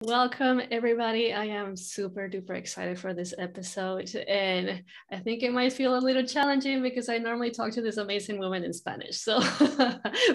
Welcome, everybody. I am super duper excited for this episode. And I think it might feel a little challenging because I normally talk to this amazing woman in Spanish. So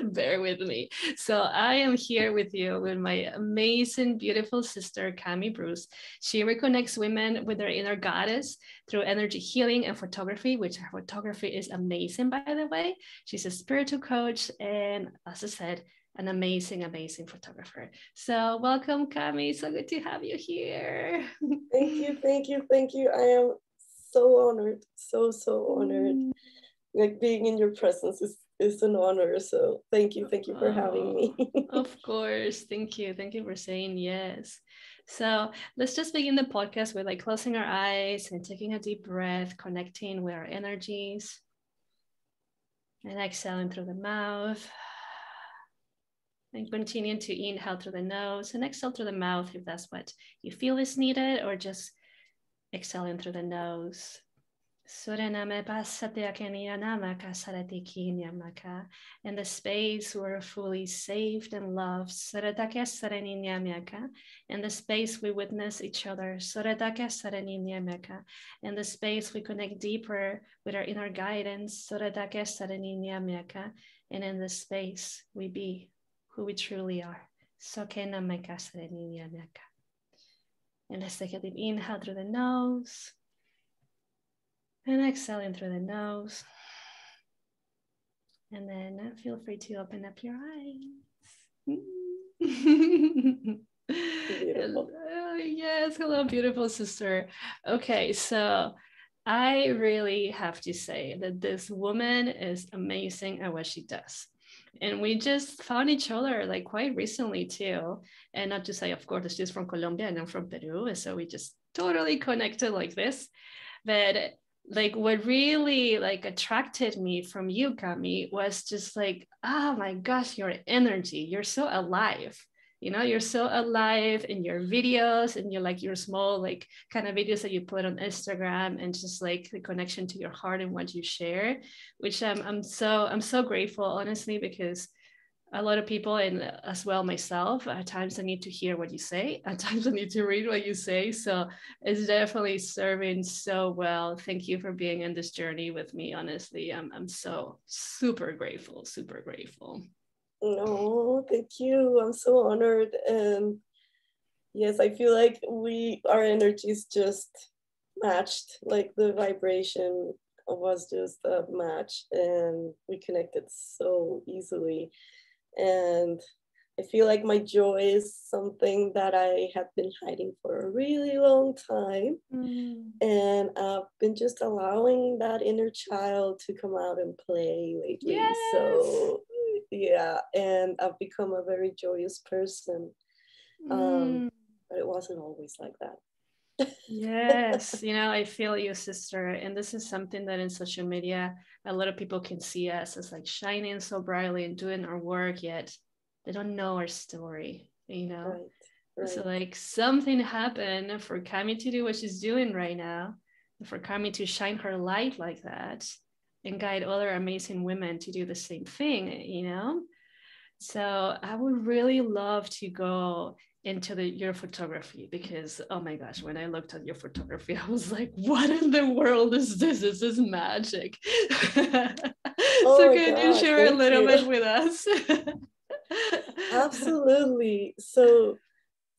bear with me. So I am here with you with my amazing, beautiful sister, Cami Bruce. She reconnects women with their inner goddess through energy healing and photography, which her photography is amazing, by the way. She's a spiritual coach. And as I said, an amazing, amazing photographer. So welcome, Cami. So good to have you here. Thank you, thank you, thank you. I am so honored, so honored. Like being in your presence is an honor. So thank you for having me. Of course. Thank you. Thank you for saying yes. So let's just begin the podcast with like closing our eyes and taking a deep breath, connecting with our energies, and exhaling through the mouth. And continue to inhale through the nose and exhale through the mouth if that's what you feel is needed, or just exhaling through the nose. In the space we're fully saved and loved. In the space we witness each other. In the space we connect deeper with our inner guidance. And in the space we be who we truly are. And let's take a deep inhale through the nose and exhaling through the nose. And then feel free to open up your eyes. Beautiful. Yes, hello, beautiful sister. Okay, so I really have to say that this woman is amazing at what she does. And we just found each other like quite recently too. And not to say, of course, she's from Colombia and I'm from Peru. And so we just totally connected like this. But like what really like attracted me from you, Cami, was just like, oh my gosh, your energy. You're so alive. You know, you're so alive in your videos and you're like your small like kind of videos that you put on Instagram, and just like the connection to your heart and what you share, which I'm so grateful, honestly, because a lot of people, and as well myself, at times I need to hear what you say, at times I need to read what you say. So it's definitely serving so well. Thank you for being in this journey with me. Honestly, I'm so super grateful, super grateful. No, thank you. I'm so honored. And yes, I feel like our energies just matched, like the vibration was just a match, and we connected so easily. And I feel like my joy is something that I have been hiding for a really long time. And I've been just allowing that inner child to come out and play lately. Yes. So yeah, and I've become a very joyous person. But it wasn't always like that. Yes, you know, I feel you, sister. And this is something that in social media, a lot of people can see us as like shining so brightly and doing our work, yet they don't know our story, you know? Right. So like something happened for Cami to do what she's doing right now, for Cami to shine her light like that and guide other amazing women to do the same thing, you know? So I would really love to go into your photography, because oh my gosh, when I looked at your photography, I was like, what in the world is this? This is magic. So can you share a little bit with us? Absolutely. So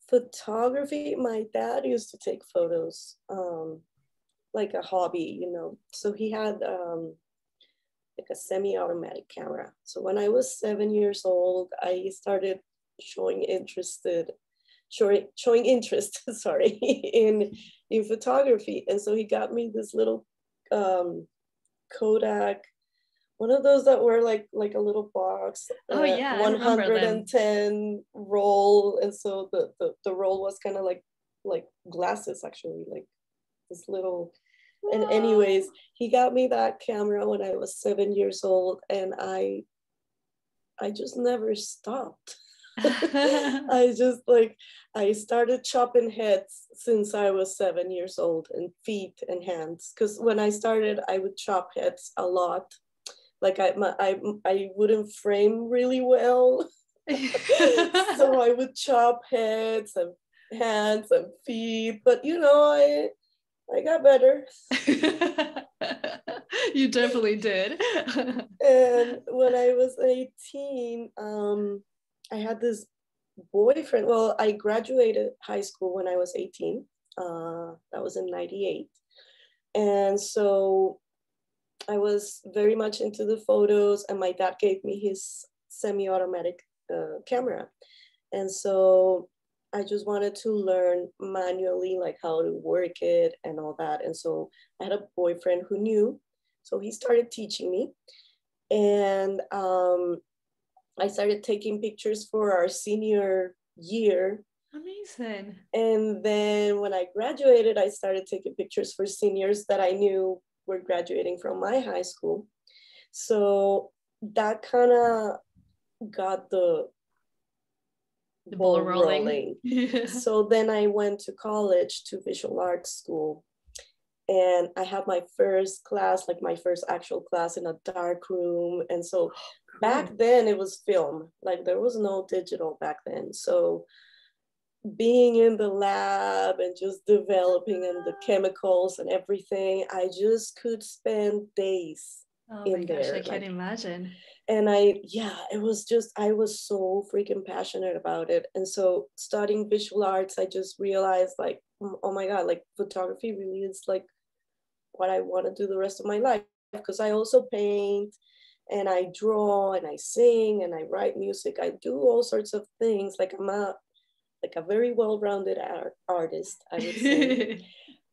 photography, my dad used to take photos like a hobby, you know. So he had like a semi-automatic camera. So when I was 7 years old, I started showing interest sorry, in photography. And so he got me this little Kodak, one of those that were like a little box. Oh yeah, 110 roll. And so the roll was kind of like glasses, actually, like this little. And anyways, he got me that camera when I was 7 years old, and I just never stopped. I started chopping heads since I was 7 years old, and feet and hands. Because when I started, I would chop heads a lot. Like I wouldn't frame really well. So I would chop heads and hands and feet, but you know, I got better. You definitely did. And when I was 18, I had this boyfriend. Well, I graduated high school when I was 18. That was in 98. And so I was very much into the photos, and my dad gave me his semi-automatic camera. And so I just wanted to learn manually, like how to work it and all that. And so I had a boyfriend who knew. So he started teaching me. And I started taking pictures for our senior year. Amazing. And then when I graduated, I started taking pictures for seniors that I knew were graduating from my high school. So that kind of got the ball rolling. Yeah. So then I went to college, to visual arts school. And I had my first class, like my first actual class, in a dark room. And so cool. Back then it was film, like there was no digital back then. So being in the lab and just developing and the chemicals and everything, I just could spend days in there. I can't imagine. And it was just, I was so freaking passionate about it. And so studying visual arts, I just realized like, oh my God, like photography really is like what I want to do the rest of my life. Because I also paint and I draw and I sing and I write music. I do all sorts of things. Like I'm a very well-rounded artist, I would say.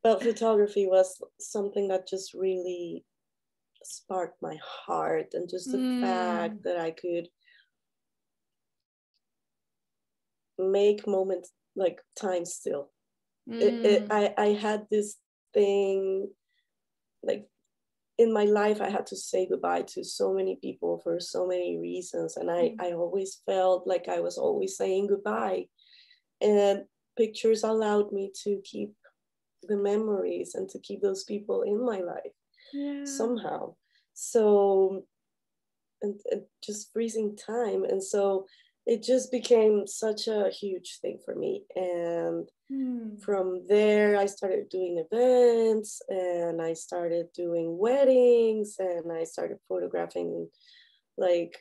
But photography was something that just really sparked my heart, and just the fact that I could make moments like time still. I had this thing, like in my life, I had to say goodbye to so many people for so many reasons. And I always felt like I was always saying goodbye. And pictures allowed me to keep the memories and to keep those people in my life somehow. So, and just freezing time. And so it just became such a huge thing for me. And from there, I started doing events, and I started doing weddings, and I started photographing like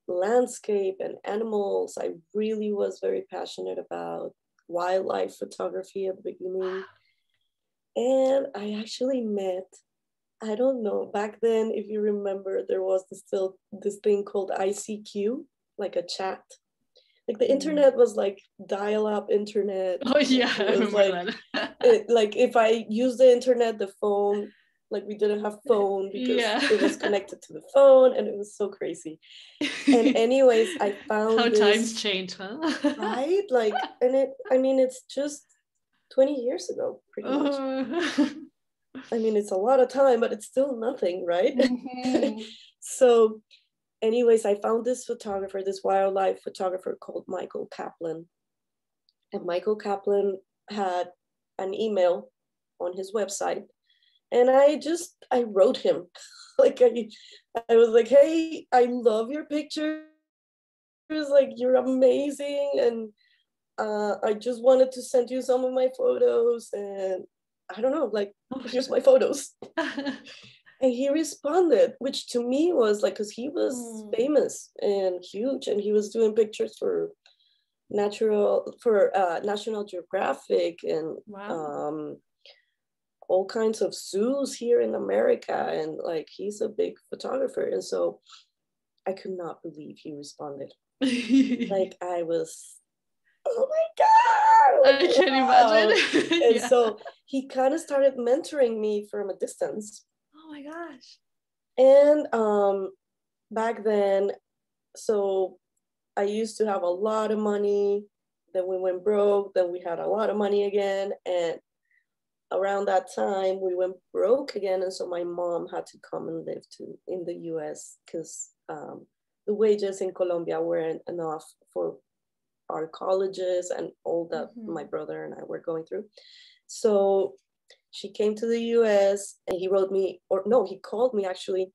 landscape and animals. I really was very passionate about wildlife photography at the beginning. And I actually met, I don't know, back then, if you remember, there was still this thing called ICQ, like a chat. Like the internet was like dial-up internet. Oh yeah, it was like if I used the internet, the phone, like we didn't have phone because it was connected to the phone, and it was so crazy. And anyways, I found how times change, huh? Right? Like, and it's just 20 years ago, pretty much. I mean, it's a lot of time, but it's still nothing, right? So anyways, I found this photographer, this wildlife photographer called Michael Kaplan. And Michael Kaplan had an email on his website. And I wrote him. Like I was like, hey, I love your pictures. Like, you're amazing. And I just wanted to send you some of my photos. And I don't know, like, here's my photos. And he responded, which to me was like, because he was famous and huge, and he was doing pictures for National Geographic and all kinds of zoos here in America. And like, he's a big photographer. And so I could not believe he responded. Like, I was, oh my God, like, I can't imagine. And so he kind of started mentoring me from a distance. Oh my gosh. And back then, so I used to have a lot of money. Then we went broke. Then we had a lot of money again. And around that time, we went broke again. And so my mom had to come and live in the US because the wages in Colombia weren't enough for our colleges and all that my brother and I were going through. So she came to the US, and he called me actually.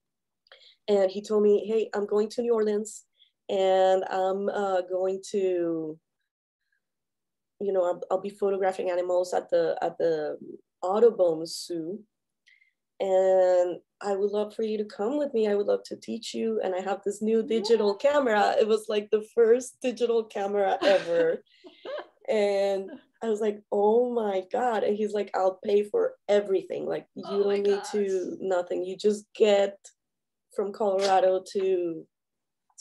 And he told me, hey, I'm going to New Orleans, and I'm going to I'll be photographing animals at the Audubon Zoo, and I would love for you to come with me. I would love to teach you. And I have this new digital camera. It was like the first digital camera ever. And I was like, oh my God. And he's like, I'll pay for everything. Like, you don't need to, nothing. You just get from Colorado to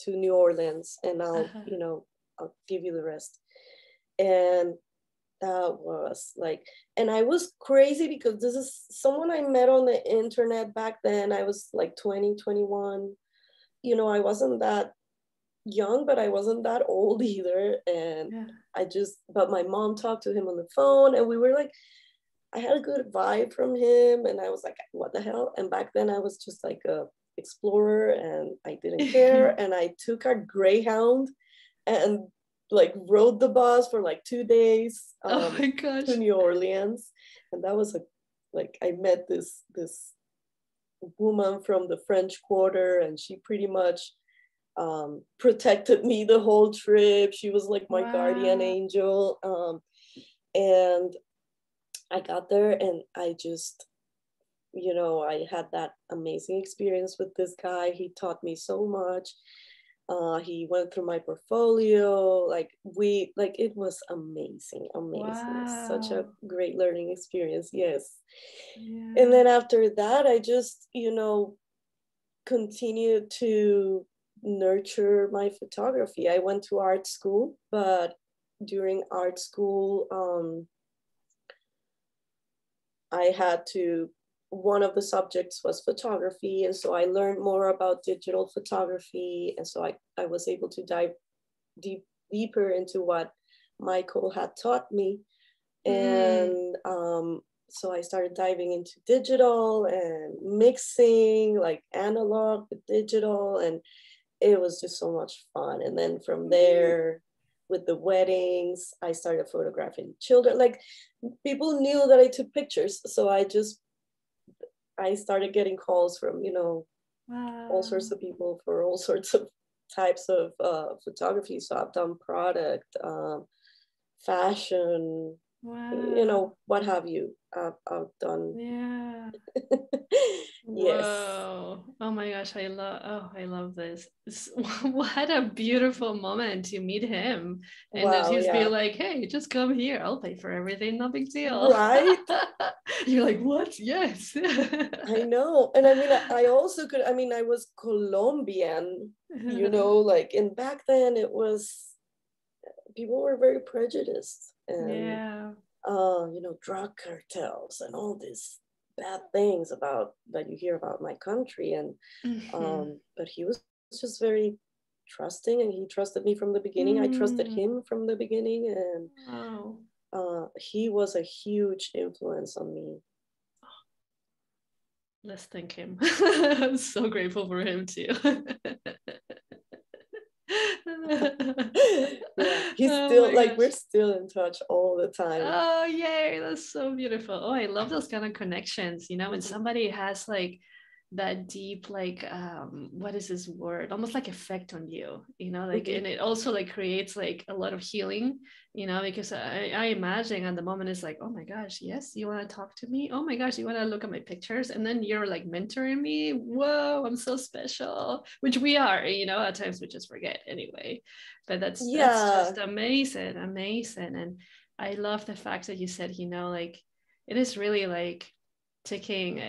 New Orleans, and I'll give you the rest. And that was like, and I was crazy because this is someone I met on the internet back then. I was like 20, 21. I wasn't that young, but I wasn't that old either. And but my mom talked to him on the phone, and we were like, I had a good vibe from him, and I was like, what the hell? And back then I was just like a explorer, and I didn't care. And I took a Greyhound and like rode the bus for like 2 days to New Orleans. And that was I met this woman from the French Quarter, and she pretty much protected me the whole trip. She was like my guardian angel. And I got there, and I just, I had that amazing experience with this guy. He taught me so much. He went through my portfolio. It was amazing. Such a great learning experience. Yes. Yeah. And then after that, I just, continued to nurture my photography. I went to art school, but during art school, one of the subjects was photography. And so I learned more about digital photography. And so I was able to dive deeper into what Michael had taught me. And so I started diving into digital and mixing like analog with digital. And it was just so much fun. And then from there, with the weddings, I started photographing children. Like, people knew that I took pictures. So I started getting calls from, all sorts of people for all sorts of types of photography. So I've done product, fashion, what have you. I've done. Yeah. Yes. Whoa. Oh my gosh, I love this. What a beautiful moment to meet him. And then he's be like, hey, just come here. I'll pay for everything. No big deal. Right? You're like, what? Yes. I know. And I mean, I also could, I was Colombian, and back then people were very prejudiced. And, drug cartels and all these bad things that you hear about my country. And but he was just very trusting, and he trusted me from the beginning. I trusted him from the beginning, and he was a huge influence on me. Let's thank him. I'm so grateful for him too. He's still we're still in touch all the time. Oh yay, that's so beautiful. Oh, I love those kind of connections, when somebody has like that deep what is this word, almost like effect on you, and it also like creates like a lot of healing, because I imagine at the moment it's like, oh my gosh, yes, you want to talk to me, oh my gosh, you want to look at my pictures, and then you're like mentoring me. Whoa, I'm so special, which we are, at times we just forget anyway, but that's just amazing. And I love the fact that you said, it is really like taking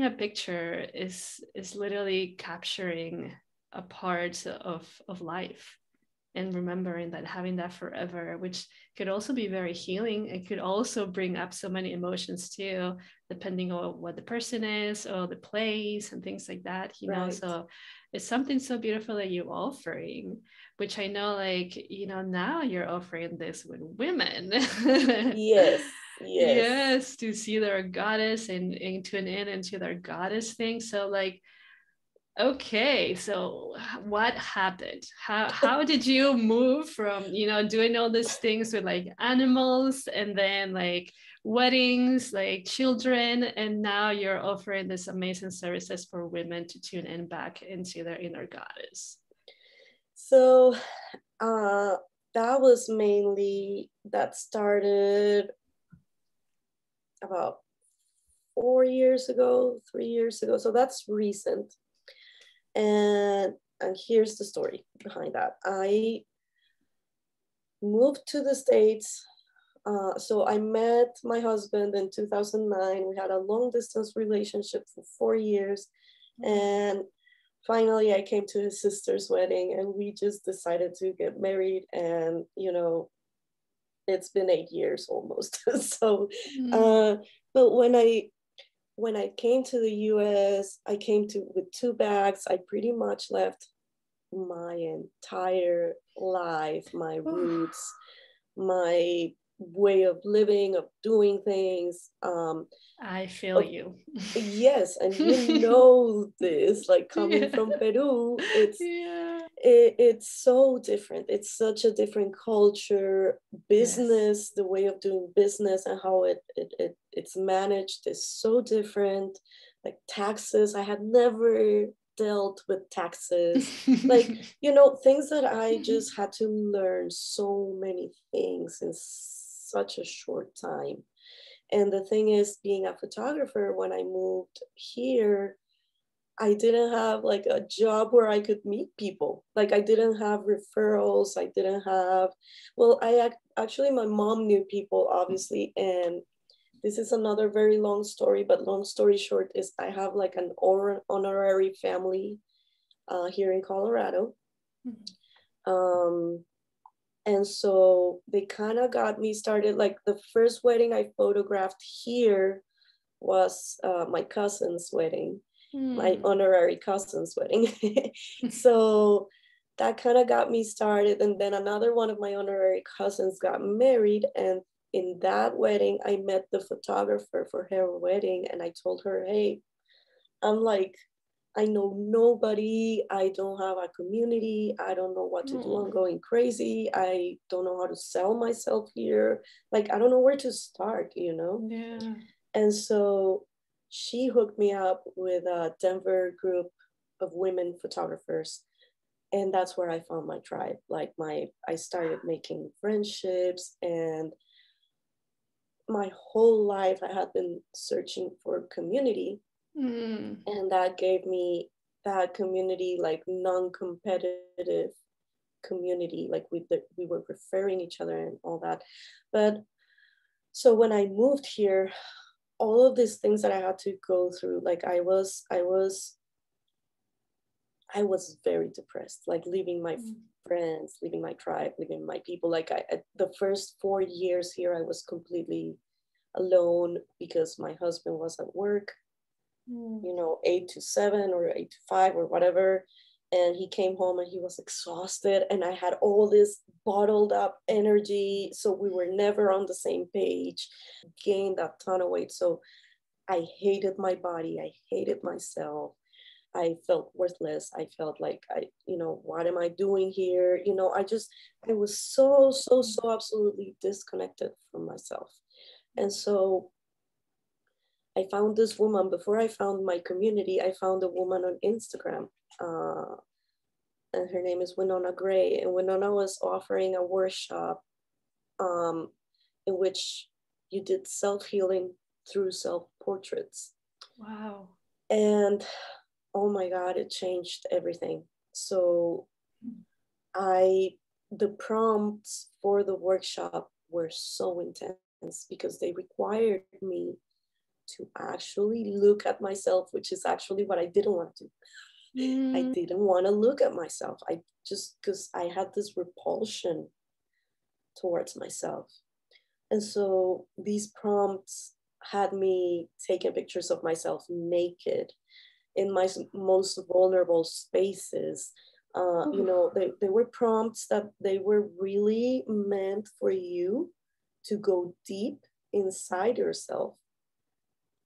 a picture is literally capturing a part of life, and remembering that, having that forever, which could also be very healing. It could also bring up so many emotions too, depending on what the person is or the place and things like that, right. So it's something so beautiful that you're offering, which I know now you're offering this with women. Yes, to see their goddess and tune in into their goddess thing. So okay, so what happened? How did you move from doing all these things with like animals, and then like weddings, like children, and now you're offering this amazing services for women to tune in back into their inner goddess? So that was mainly, that started about 3 years ago. So that's recent. And here's the story behind that. I moved to the States. So I met my husband in 2009. We had a long distance relationship for 4 years. And finally I came to his sister's wedding, and we just decided to get married. And, it's been 8 years almost. So, but when I came to the US, I came to with 2 bags. I pretty much left my entire life, my roots, my way of living, of doing things. I feel you. Yes, and this, like coming from Peru, it's so different. It's such a different culture. Business, the way of doing business and how it's managed is so different. Like taxes, I had never dealt with taxes. Like, things that I just had to learn so many things in such a short time. And the thing is, being a photographer, when I moved here, I didn't have like a job where I could meet people. Like I didn't have referrals. I didn't have, well, actually, my mom knew people, obviously. And this is another very long story, but long story short is I have like an honorary family here in Colorado. And so they kind of got me started. Like the first wedding I photographed here was my cousin's wedding, my honorary cousin's wedding. So that kind of got me started. And then another one of my honorary cousins got married. And in that wedding, I met the photographer for her wedding. And I told her, hey, I'm like, I know nobody. I don't have a community. I don't know what to do. I'm going crazy. I don't know how to sell myself here. Like, I don't know where to start, Yeah. And so she hooked me up with a Denver group of women photographers. And that's where I found my tribe. Like I started making friendships, and my whole life I had been searching for community. And that gave me that community, like non-competitive community, like we were referring each other and all that. But so when I moved here, all of these things that I had to go through, like I was very depressed, like leaving my friends, leaving my tribe, leaving my people. Like the first 4 years here, I was completely alone because my husband was at work, 8 to 7 or 8 to 5 or whatever. And he came home and he was exhausted, and I had all this bottled up energy. So we were never on the same page, gained a ton of weight. So I hated my body. I hated myself. I felt worthless. I felt like what am I doing here? I was so absolutely disconnected from myself. And so I found this woman. Before I found my community, I found a woman on Instagram, and her name is Winona Gray. And Winona was offering a workshop in which you did self-healing through self-portraits. Wow. And oh my God, it changed everything. So the prompts for the workshop were so intense because they required me to actually look at myself, which is actually what I didn't want to do. I didn't want to look at myself. Because I had this repulsion towards myself. And so these prompts had me taking pictures of myself naked in my most vulnerable spaces. They were prompts that they were really meant for you to go deep inside yourself.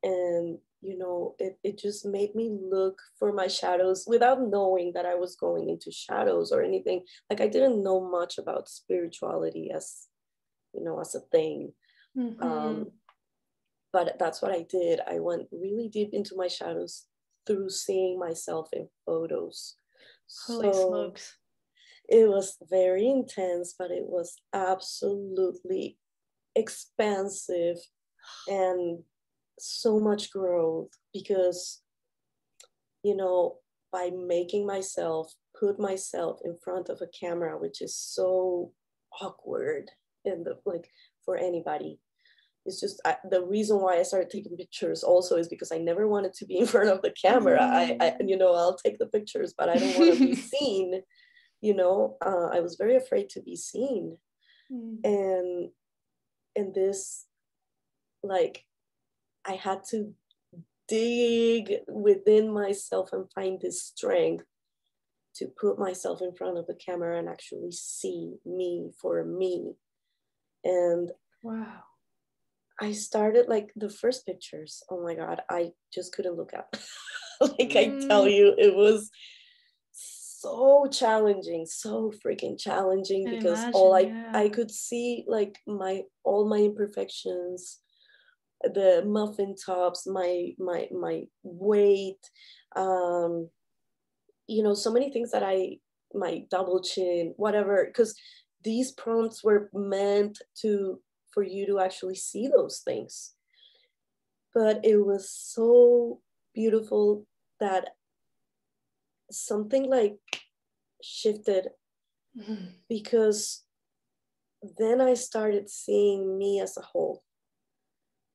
And it just made me look for my shadows without knowing that I was going into shadows or anything. Like I didn't know much about spirituality as a thing. But that's what I did. I went really deep into my shadows through seeing myself in photos. Holy smokes. It was very intense, but it was absolutely expansive and so much growth because, you know, by making myself put myself in front of a camera, which is so awkward in the like for anybody. It's just the reason why I started taking pictures also is because I never wanted to be in front of the camera. I you know, I'll take the pictures, but I don't want to be seen. You know, I was very afraid to be seen, and this, like, I had to dig within myself and find this strength to put myself in front of the camera and actually see me for me. And wow. I started like the first pictures. Oh my God, I just couldn't look up. Like I tell you, it was so challenging, so freaking challenging because Imagine, I could see like all my imperfections, the muffin tops, my weight, you know, so many things that my double chin, whatever, because these prompts were meant for you to actually see those things. But it was so beautiful that something like shifted because then I started seeing me as a whole.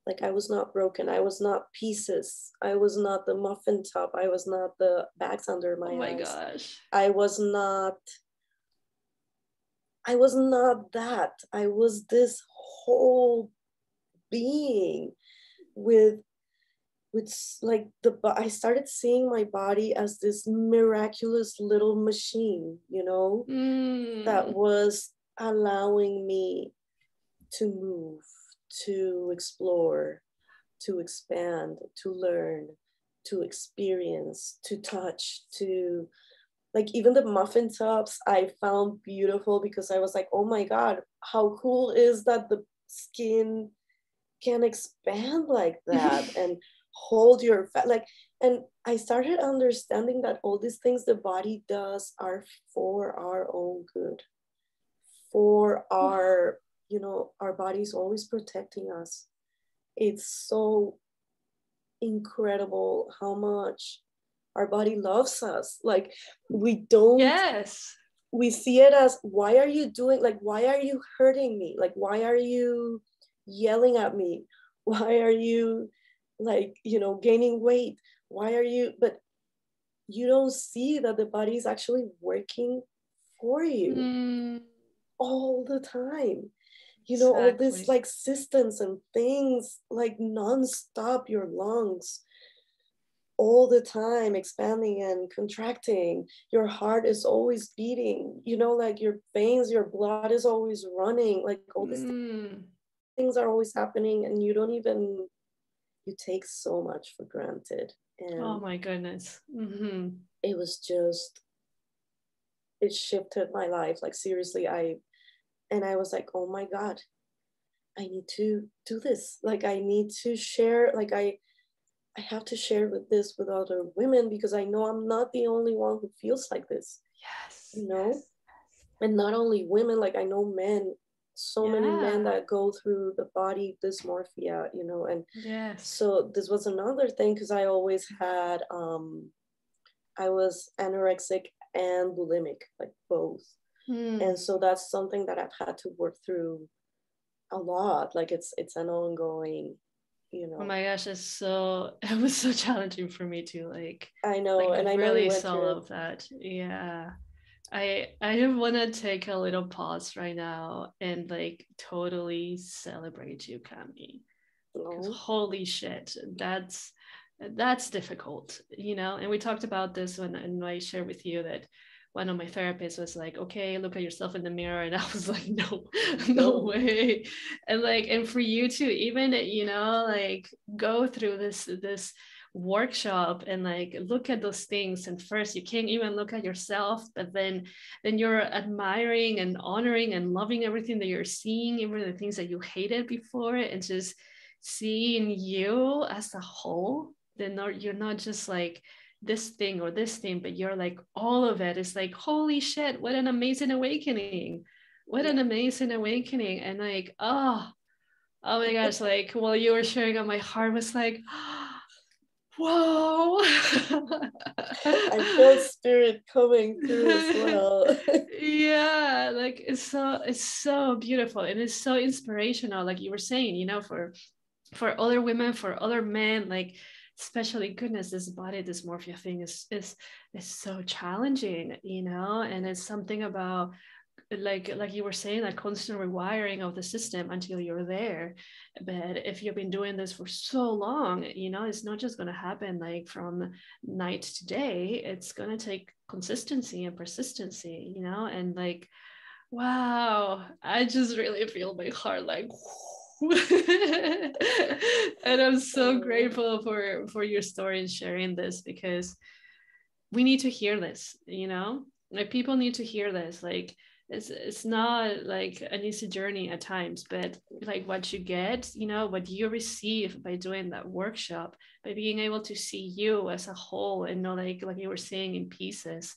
Like I was not broken. I was not pieces. I was not the muffin top. I was not the bags under my eyes. Oh my gosh. I was not that. I was this whole being with like I started seeing my body as this miraculous little machine, you know, that was allowing me to move, to explore, to expand, to learn, to experience, to touch, to like even the muffin tops I found beautiful because I was like, oh my God, how cool is that the skin can expand like that and hold your fat, like, and I started understanding that all these things the body does are for our own good, for our, you know, our body's always protecting us. It's so incredible how much our body loves us. Like we don't, yes, we see it as, why are you doing, like, why are you hurting me? Like, why are you yelling at me? Why are you, like, you know, gaining weight? Why are you, but you don't see that the body is actually working for you all the time. You know, all this like systems and things like non-stop, your lungs all the time expanding and contracting, your heart is always beating, you know, like your veins, your blood is always running, like all these things are always happening and you don't even, you take so much for granted. And oh my goodness. It was just, it shifted my life, like seriously. And I was like, oh my God, I need to do this, like I need to share, like I have to share with other women because I know I'm not the only one who feels like this. Yes. You know? Yes. And not only women, like I know men, so many men that go through the body dysmorphia, you know, and so this was another thing because I always had, I was anorexic and bulimic, like both. And so that's something that I've had to work through a lot. Like it's an ongoing, you know. Oh my gosh, it was so challenging for me to like, I know, like, and I really know you went saw through of that. Yeah. I just want to take a little pause right now and like totally celebrate you, Cami. Because holy shit, that's difficult, you know. And we talked about this when I shared with you that one of my therapists was like, okay, look at yourself in the mirror, and I was like, no way. And like, and for you to even, you know, like go through this workshop and like look at those things, and first you can't even look at yourself, but then you're admiring and honoring and loving everything that you're seeing, even the things that you hated before, and just seeing you as a whole. Then you're not just like this thing or this thing, but you're like all of it. It's like, holy shit, what an amazing awakening. What an amazing awakening. And like, oh my gosh, like while you were sharing on, my heart was like, whoa. I feel spirit coming through as well. Yeah, like it's so beautiful and it's so inspirational, like you were saying, you know, for other women, for other men, like especially, goodness, this body dysmorphia thing is so challenging, you know, and it's something about like you were saying, that constant rewiring of the system until you're there. But if you've been doing this for so long, you know, it's not just going to happen like from night to day. It's going to take consistency and persistency, you know. And like, wow, I just really feel my heart like and I'm so grateful for your story and sharing this, because we need to hear this, you know, like people need to hear this. Like it's not like an easy journey at times, but like what you get, you know, what you receive by doing that workshop, by being able to see you as a whole and not like you were saying, in pieces,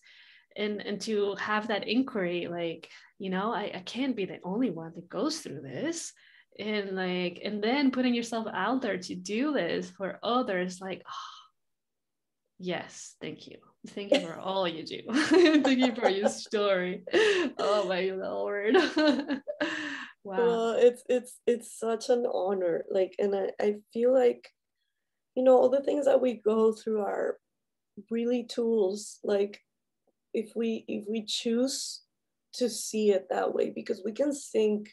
and to have that inquiry, like, you know, I can't be the only one that goes through this. And like, and then putting yourself out there to do this for others, like, oh, yes, thank you. Thank you for all you do. Thank you for your story. Oh my Lord. Wow. Well, it's such an honor. Like, and I feel like, you know, all the things that we go through are really tools. Like, if we choose to see it that way, because we can sink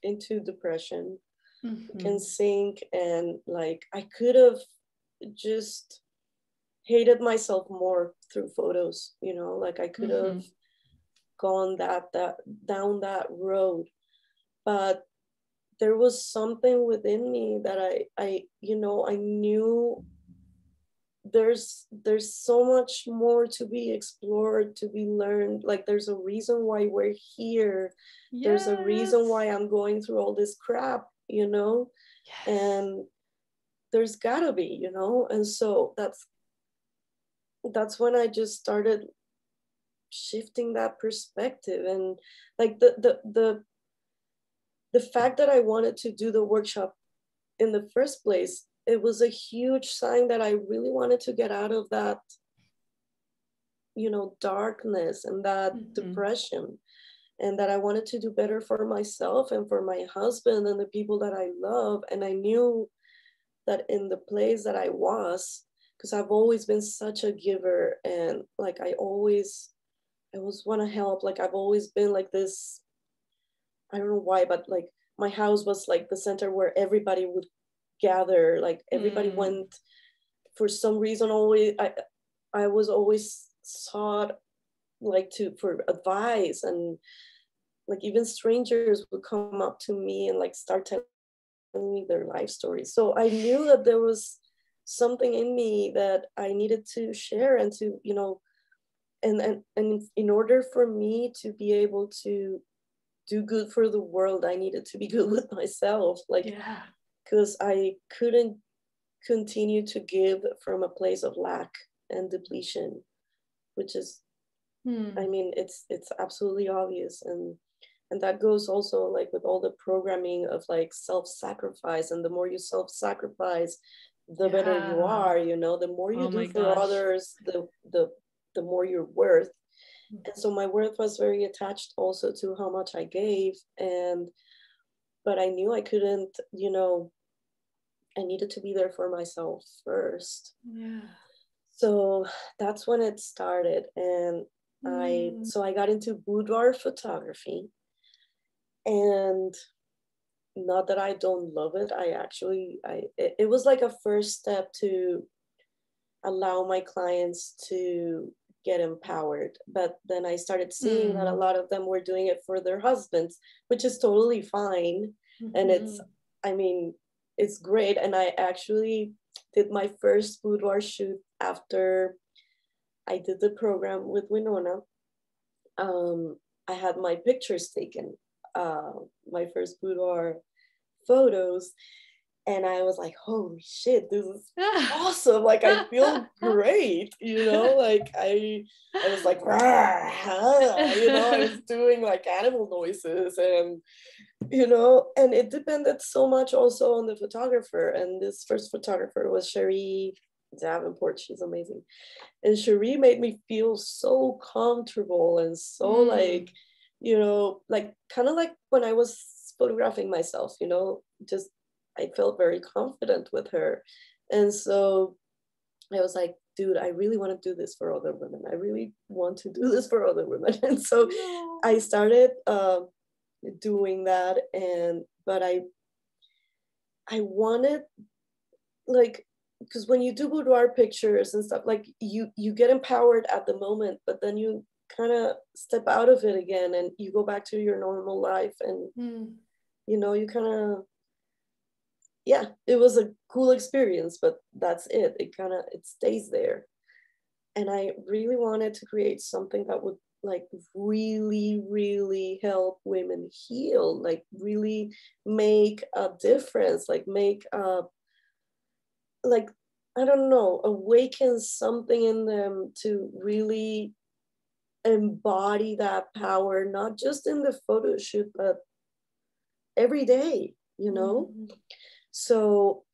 into depression. We can sink, and like I could have just hated myself more through photos, you know, like I could have gone that down that road. But there was something within me that I you know, I knew there's so much more to be explored, to be learned. Like there's a reason why we're here. Yes. There's a reason why I'm going through all this crap, you know. Yes. And there's gotta be, you know. And so that's when I just started shifting that perspective. And like the fact that I wanted to do the workshop in the first place, it was a huge sign that I really wanted to get out of that, you know, darkness and that depression, and that I wanted to do better for myself and for my husband and the people that I love. And I knew that in the place that I was, because I've always been such a giver, and like I always want to help. Like I've always been like this, I don't know why, but like my house was like the center where everybody would gather. Like everybody went, for some reason, always I was always sought like for advice, and like even strangers would come up to me and like start telling me their life stories. So I knew that there was something in me that I needed to share, and to, you know, and in order for me to be able to do good for the world, I needed to be good with myself. Like, because I couldn't continue to give from a place of lack and depletion, which is, I mean, it's absolutely obvious. And that goes also like with all the programming of like self-sacrifice. And the more you self-sacrifice, the better you are, you know. The more you do for others, the more you're worth. And so my worth was very attached also to how much I gave. But I knew I couldn't, you know, I needed to be there for myself first. Yeah. So that's when it started. And so I got into boudoir photography. And not that I don't love it, it was like a first step to allow my clients to get empowered. But then I started seeing that a lot of them were doing it for their husbands, which is totally fine. And I mean, it's great. And I actually did my first boudoir shoot after I did the program with Winona. I had my pictures taken, my first boudoir photos. And I was like, holy shit, this is awesome. Like, I feel great, you know, like I was like, you know, I was doing like animal noises, and, you know, and it depended so much also on the photographer. And this first photographer was Cherie Davenport. She's amazing. And Cherie made me feel so comfortable and so like, you know, like kind of like when I was photographing myself, you know, just I felt very confident with her. And so I was like, dude, I really want to do this for other women. I really want to do this for other women. And so I started doing that. But I wanted, like, because when you do boudoir pictures and stuff, like you get empowered at the moment, but then you kind of step out of it again and you go back to your normal life, and you know, you kind of, yeah, it was a cool experience, but that's it. It stays there. And I really wanted to create something that would like really, really help women heal, like really make a difference, like make like, I don't know, awaken something in them to really embody that power, not just in the photo shoot, but every day, you know? So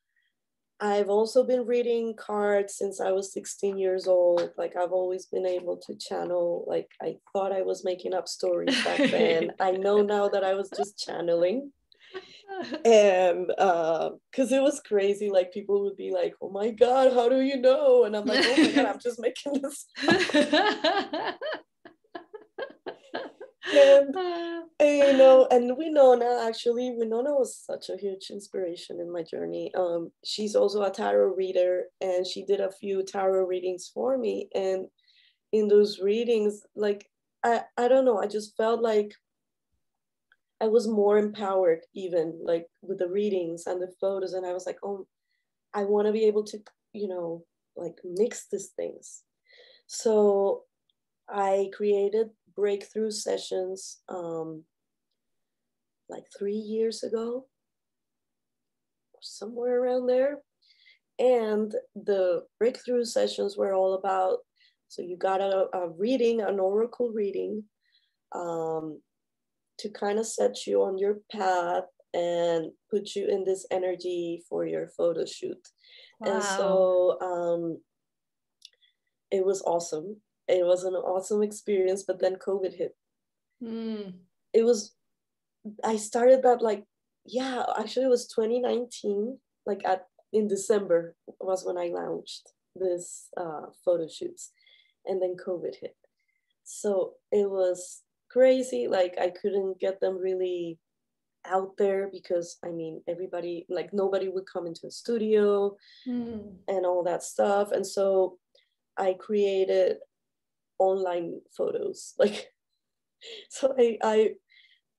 I've also been reading cards since I was 16 years old. Like, I've always been able to channel. Like, I thought I was making up stories back then. I know now that I was just channeling. And because it was crazy, like people would be like, oh my God, how do you know? And I'm like, oh my God, I'm just making this up. And you know, and Winona was such a huge inspiration in my journey. She's also a tarot reader, and she did a few tarot readings for me. And in those readings, like I don't know, I just felt like I was more empowered, even like with the readings and the photos. And I was like, oh, I want to be able to, you know, like mix these things. So I created breakthrough sessions like 3 years ago, somewhere around there. And the breakthrough sessions were all about, so you got a reading, an oracle reading, to kind of set you on your path and put you in this energy for your photo shoot. Wow. And so it was awesome. It was an awesome experience, but then COVID hit. I started that like, yeah, actually it was 2019, like in December was when I launched this photo shoots, and then COVID hit. So it was crazy. Like I couldn't get them really out there because I mean, everybody, like nobody would come into a studio and all that stuff. And so I created online photos. Like, so I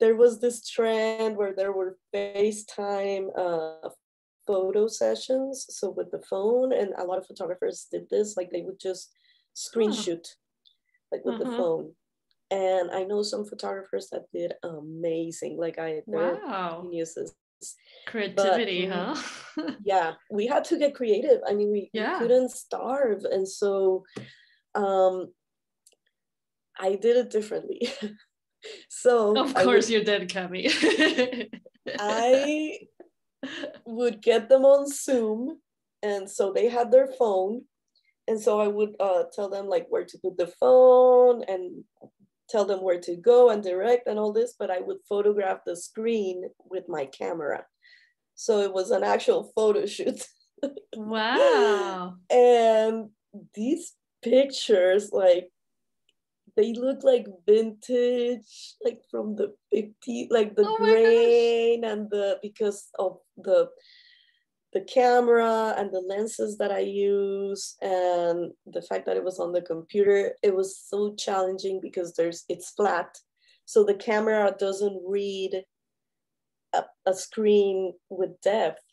there was this trend where there were FaceTime photo sessions. So with the phone, and a lot of photographers did this, like they would just screen shoot like with the phone. And I know some photographers that did amazing. Like they're geniuses. Creativity, but, huh? Yeah, we had to get creative. I mean, we couldn't starve. And so I did it differently. So of course you did, Cami. I would get them on Zoom, and so they had their phone, and so I would tell them like where to put the phone and tell them where to go and direct and all this, but I would photograph the screen with my camera. So it was an actual photo shoot. Wow. And these pictures, like, they look like vintage, like from the 50s, like the grain and because of the camera and the lenses that I use and the fact that it was on the computer. It was so challenging because it's flat. So the camera doesn't read a screen with depth.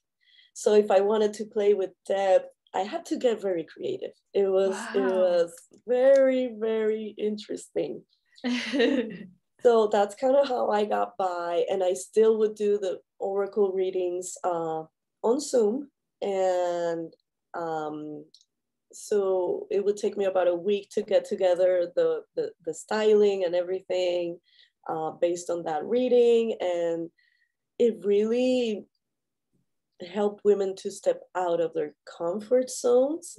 So if I wanted to play with depth, I had to get very creative. It was very, very interesting. So that's kind of how I got by. And I still would do the oracle readings on on Zoom, and so it would take me about a week to get together the styling and everything based on that reading. And it really helped women to step out of their comfort zones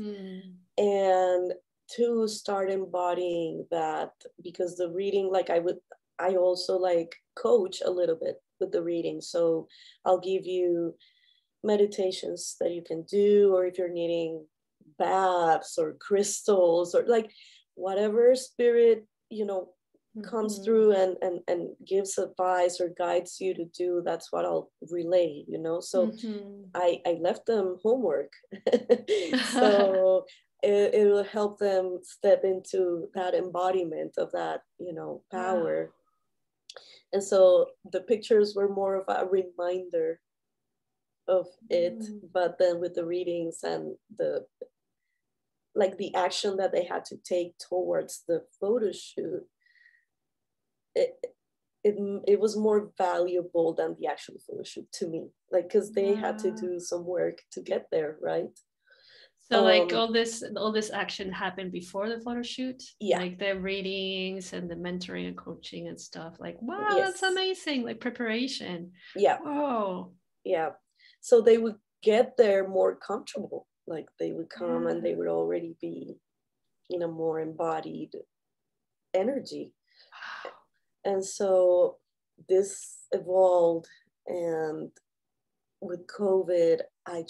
and to start embodying that, because the reading, like I also like coach a little bit with the reading. So I'll give you meditations that you can do, or if you're needing baths or crystals or like whatever spirit, you know, comes through and gives advice or guides you to do, that's what I'll relay, you know. So I left them homework. So it will help them step into that embodiment of that, you know, power. And so the pictures were more of a reminder of it, but then with the readings and the action that they had to take towards the photo shoot, it was more valuable than the actual photo shoot to me, like, because they had to do some work to get there, right? So like all this action happened before the photo shoot, yeah, like the readings and the mentoring and coaching and stuff. Like, wow, yes. That's amazing! Like preparation. Yeah. Oh, yeah. So they would get there more comfortable. Like they would come and they would already be in a more embodied energy. Wow. And so this evolved, and with COVID, I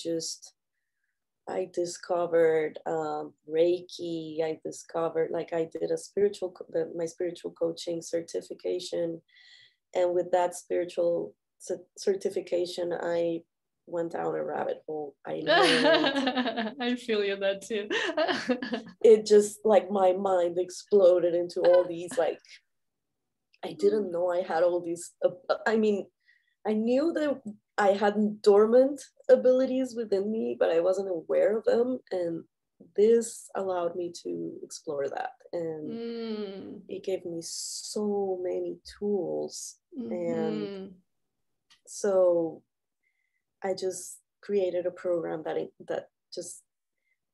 discovered Reiki. I discovered, like, I did my spiritual coaching certification. And with that spiritual certification, I went down a rabbit hole. I learned. I feel you that too. It just, like, my mind exploded into all these, like, I didn't know I had all these, I mean, I knew that I had dormant abilities within me, but I wasn't aware of them. And this allowed me to explore that. And it gave me so many tools. And so I just created a program that just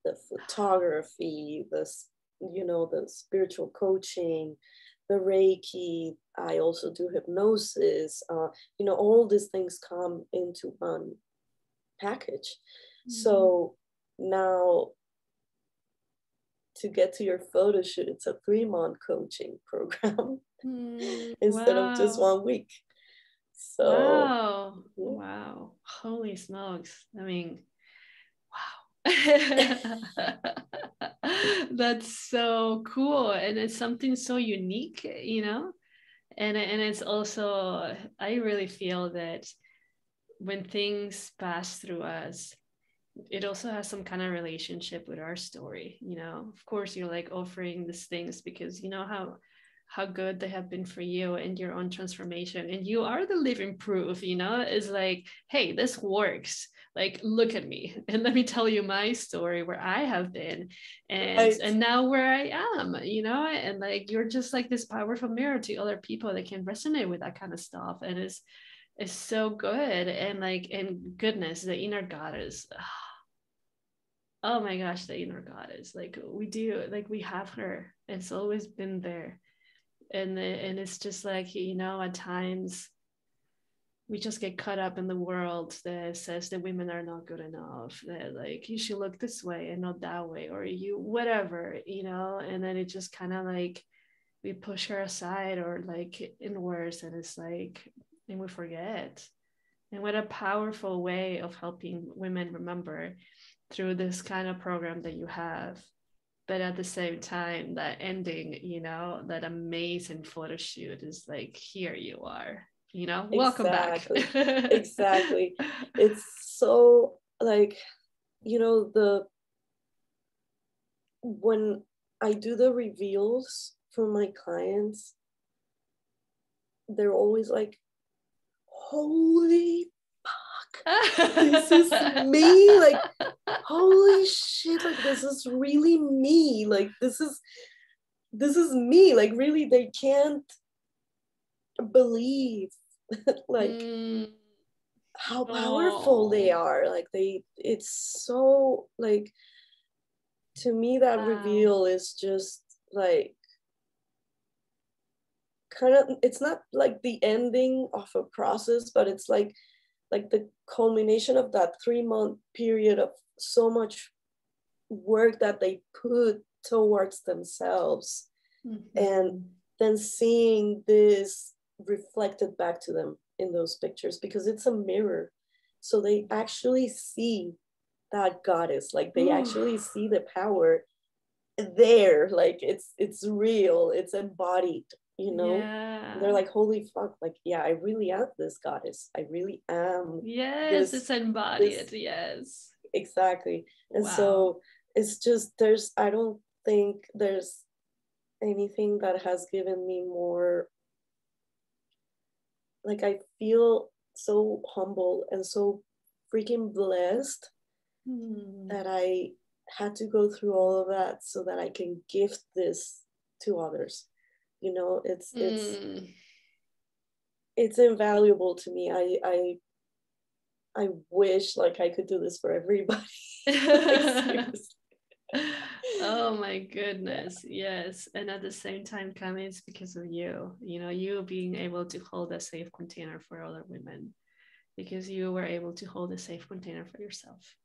the photography, the spiritual coaching, the Reiki. I also do hypnosis. All these things come into one package. So now, to get to your photo shoot, it's a 3-month coaching program instead of just 1 week. So wow, holy smokes! I mean, wow. That's so cool, and it's something so unique, you know. And it's also, I really feel that when things pass through us, it also has some kind of relationship with our story, you know. Of course, you're like offering these things because you know how good they have been for you and your own transformation, and you are the living proof, you know. It's like, hey, this works, like, look at me and let me tell you my story, where I have been, and now where I am, you know. And like, you're just like this powerful mirror to other people that can resonate with that kind of stuff. And it's so good. And like, and goodness, the inner goddess, oh my gosh, the inner goddess, like, we do, like, we have her, it's always been there. And it's just like, you know, at times we just get caught up in the world that says that women are not good enough, that like you should look this way and not that way, or you whatever, you know. And then it just kind of like we push her aside or like inwards, and it's like, and we forget. And what a powerful way of helping women remember through this kind of program that you have. But at the same time, that ending, you know, that amazing photo shoot is like, here you are, you know, welcome back. Exactly. It's so, like, you know, when I do the reveals for my clients, they're always like, holy fuck, this is me. Like, holy shit, like, this is really me. Like, this is me. Like, really, they can't believe like how powerful they Oh, are. Like it's so like, to me that wow. reveal is just like kind of, it's not like the ending of a process, but it's like the culmination of that 3-month period of so much work that they put towards themselves, and Mhm. then seeing this reflected back to them in those pictures, because it's a mirror, so they actually see that goddess, like they Ooh, actually see the power there, like it's real, it's embodied, you know. And they're yeah. like, holy fuck, like yeah, I really am this goddess, I really am Yes, this it's embodied. this Yes. exactly. And Wow. so it's just, there's, I don't think there's anything that has given me more, like I feel so humble and so freaking blessed Hmm. that I had to go through all of that so that I can gift this to others. You know, Mm. it's invaluable to me. I wish like I could do this for everybody. Like seriously. Oh my goodness. Yes. And at the same time, Cami, it's because of you. You know, you being able to hold a safe container for other women because you were able to hold a safe container for yourself.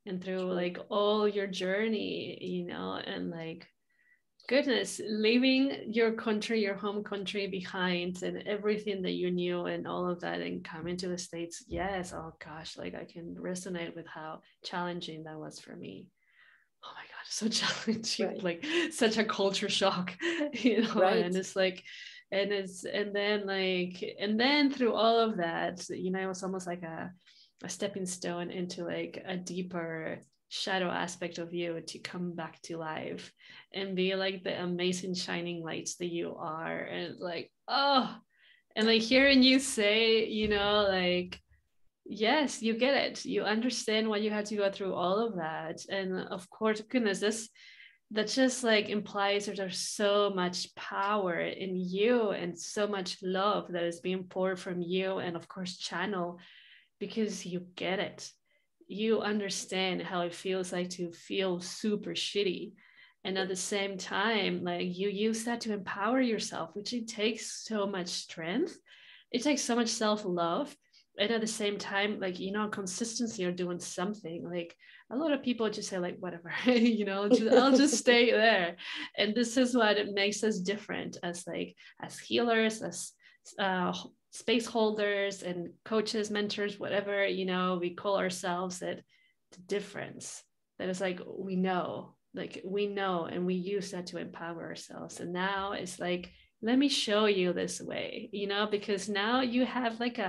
And through True. like all your journey, you know, and like goodness, leaving your country, your home country behind and everything that you knew and all of that and coming to the States. Yes. Oh gosh, like I can resonate with how challenging that was for me. Oh my God, so challenging, Right. like such a culture shock, you know, Right. and it's like, and then through all of that, you know, it was almost like a stepping stone into like a deeper shadow aspect of you to come back to life and be like the amazing shining lights that you are. And like, oh, and like hearing you say, you know, like, yes, you get it. You understand why you had to go through all of that. And of course, goodness, this that just like implies that there's so much power in you and so much love that is being poured from you and of course channel because you get it. You understand how it feels like to feel super shitty. And at the same time, like you use that to empower yourself, which it takes so much strength. It takes so much self-love. And at the same time, like, you know, consistency or doing something. Like a lot of people just say, like, whatever, you know, I'll just stay there. And this is what it makes us different as like as healers, as uh, space holders and coaches, mentors, whatever, you know, we call ourselves that the difference that is like we know and we use that to empower ourselves. And now it's like, let me show you this way, you know, because now you have like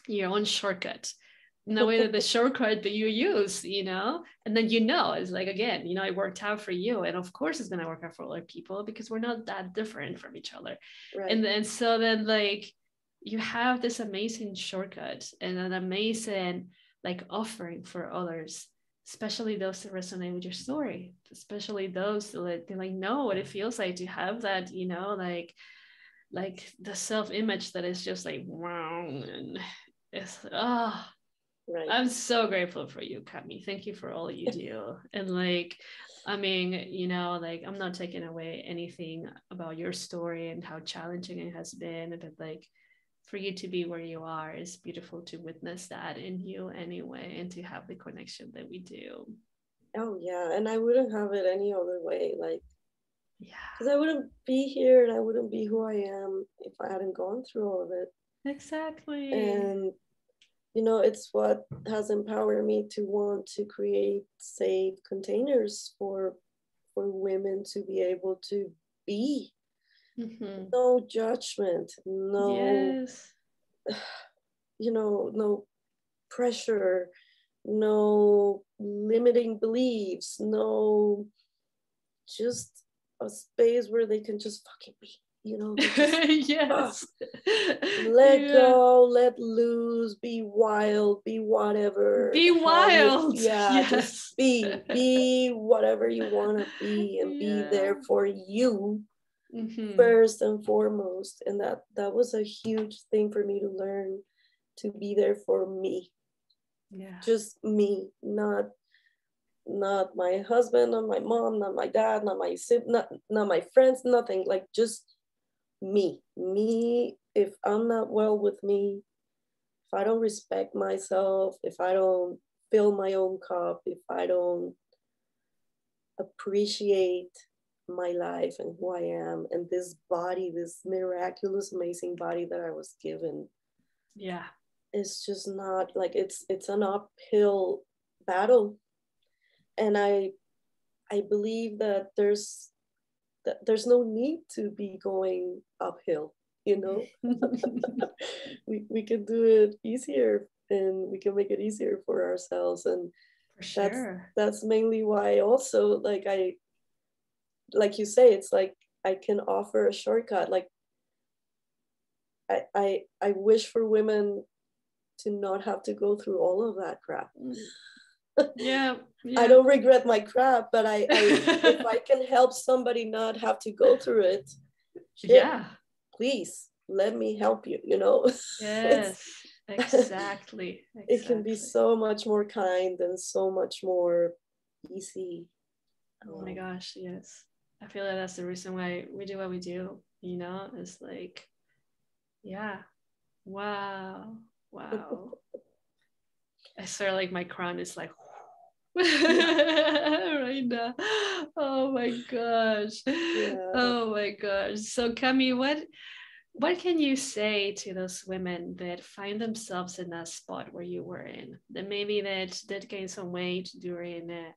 your own shortcut in a way that the shortcut that you use, you know, and then, you know, it's like, again, you know, it worked out for you. And of course it's going to work out for other people because we're not that different from each other. Right. And then, so then like, you have this amazing shortcut and an amazing like offering for others, especially those that resonate with your story, especially those that they like know what it feels like to have that, you know, like the self-image that is just like wrong and it's Right. I'm so grateful for you, Cami. Thank you for all you do. And like, I mean, you know, like I'm not taking away anything about your story and how challenging it has been, but like for you to be where you are is beautiful to witness that in you anyway and to have the connection that we do. Oh yeah, and I wouldn't have it any other way. Like, Yeah, because I wouldn't be here and I wouldn't be who I am if I hadn't gone through all of it. exactly. And you know, it's what has empowered me to want to create safe containers for women to be able to be. Mm-hmm. No judgment, no, Yes. you know, no pressure, no limiting beliefs, no, just a space where they can just fucking be, you know, they just Yes. let Yeah. go, let loose, be wild, be whatever Be the hell you, wild. yeah, just Yes. be whatever you want to be and be Yeah. there for you Mm-hmm. first and foremost. And that was a huge thing for me to learn, to be there for me. Yeah. Just me, not my husband, not my mom, not my dad, not my not my friends, nothing. Like just me. If I'm not well with me, if I don't respect myself, if I don't fill my own cup, if I don't appreciate my life and who I am and this body, this miraculous, amazing body that I was given. Yeah. It's just not like it's an uphill battle. And I believe that there's no need to be going uphill, you know. we can do it easier, and we can make it easier for ourselves. And For sure. that's mainly why also, like you say, it's like I can offer a shortcut. Like I wish for women to not have to go through all of that crap. Yeah. I don't regret my crap, but I if I can help somebody not have to go through it, shit, yeah, please let me help you, you know. yes, exactly. It can be so much more kind and so much more easy. Oh my gosh, yes. I feel like that's the reason why we do what we do, you know. It's like, yeah, wow. I swear, like my crown is like right now. Oh my gosh. Yeah. Oh my gosh. So Cami, what can you say to those women that find themselves in that spot where you were in? That maybe that gained some weight during at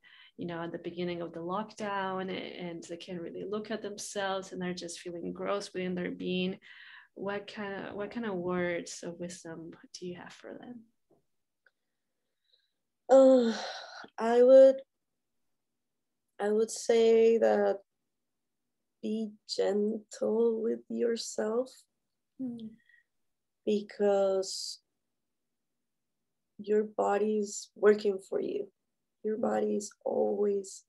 the beginning of the lockdown, and they can't really look at themselves and they're just feeling gross within their being. What kind of words of wisdom do you have for them? I would say that be gentle with yourself, because your body's working for you. Your body is always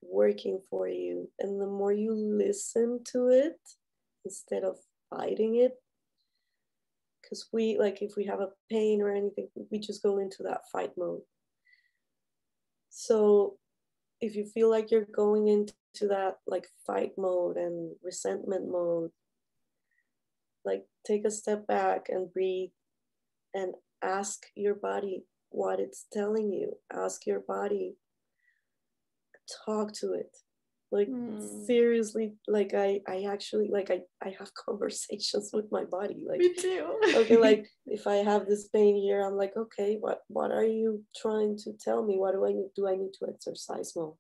working for you. And the more you listen to it instead of fighting it, because if we have a pain or anything, we just go into that fight mode. So if you feel like you're going into that like fight mode and resentment mode, like take a step back and breathe and ask your body what it's telling you. Ask your body, talk to it. Like seriously, like I actually like I have conversations with my body. Like me too. Okay, like if I have this pain here, I'm like, okay, what are you trying to tell me? What do I need? Do I need to exercise more?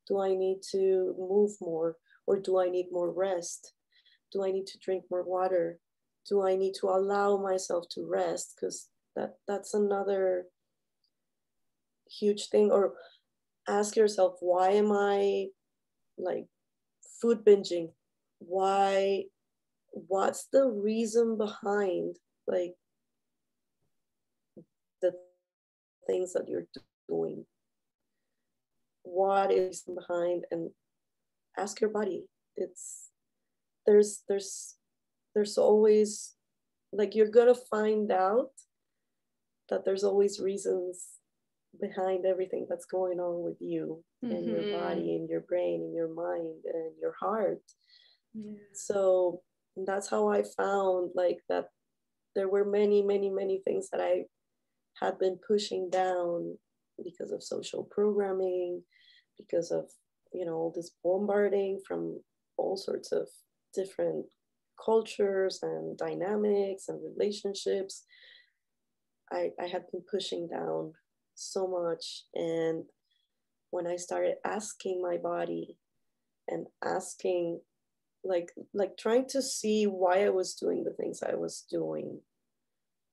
Do I need to move more? Or do I need more rest? Do I need to drink more water? Do I need to allow myself to rest? Because that's another huge thing. Or ask yourself, why am I like food binging? What's the reason behind like the things that you're doing? What is behind? And ask your body. There's always, like, you're gonna find out that there's always reasons behind everything that's going on with you and your body and your brain and your mind and your heart. So that's how I found like that there were many things that I had been pushing down because of social programming, because of this bombarding from all sorts of different cultures and dynamics and relationships. I had been pushing down so much. And when I started asking my body and asking, like trying to see why I was doing the things I was doing,